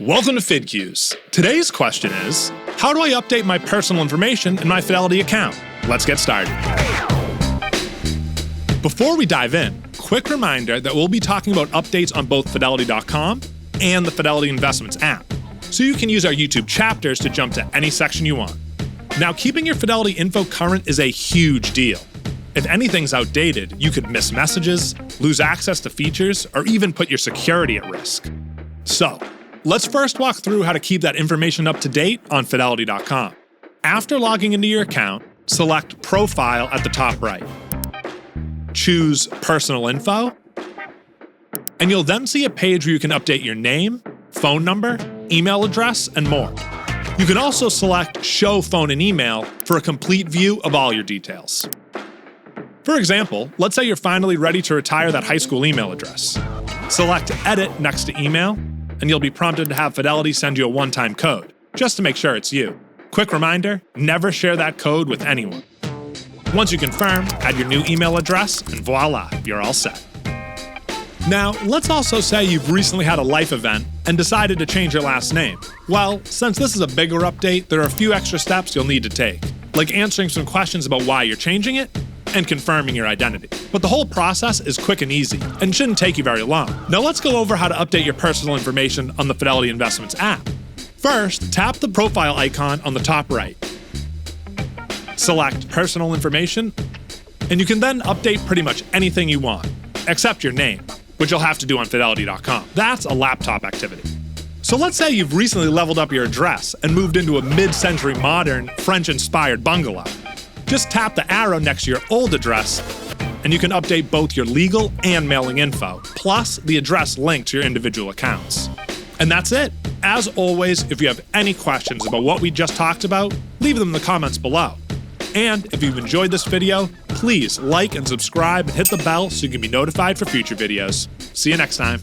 Welcome to FidQues. Today's question is, how do I update my personal information in my Fidelity account? Let's get started. Before we dive in, quick reminder that we'll be talking about updates on both Fidelity.com and the Fidelity Investments app, so you can use our YouTube chapters to jump to any section you want. Now, keeping your Fidelity info current is a huge deal. If anything's outdated, you could miss messages, lose access to features, or even put your security at risk. So, let's first walk through how to keep that information up to date on Fidelity.com. After logging into your account, select Profile at the top right. Choose Personal Info, and you'll then see a page where you can update your name, phone number, email address, and more. You can also select Show Phone and Email for a complete view of all your details. For example, let's say you're finally ready to retire that high school email address. Select Edit next to Email, and you'll be prompted to have Fidelity send you a one-time code, just to make sure it's you. Quick reminder, never share that code with anyone. Once you confirm, add your new email address, and voila, you're all set. Now, let's also say you've recently had a life event and decided to change your last name. Well, since this is a bigger update, there are a few extra steps you'll need to take, like answering some questions about why you're changing it and confirming your identity. But the whole process is quick and easy and shouldn't take you very long. Now let's go over how to update your personal information on the Fidelity Investments app. First, tap the profile icon on the top right. Select Personal Information, and you can then update pretty much anything you want, except your name, which you'll have to do on Fidelity.com. That's a laptop activity. So let's say you've recently leveled up your address and moved into a mid-century modern, French-inspired bungalow. Just tap the arrow next to your old address, and you can update both your legal and mailing info, plus the address linked to your individual accounts. And that's it. As always, if you have any questions about what we just talked about, leave them in the comments below. And if you've enjoyed this video, please like and subscribe and hit the bell so you can be notified for future videos. See you next time.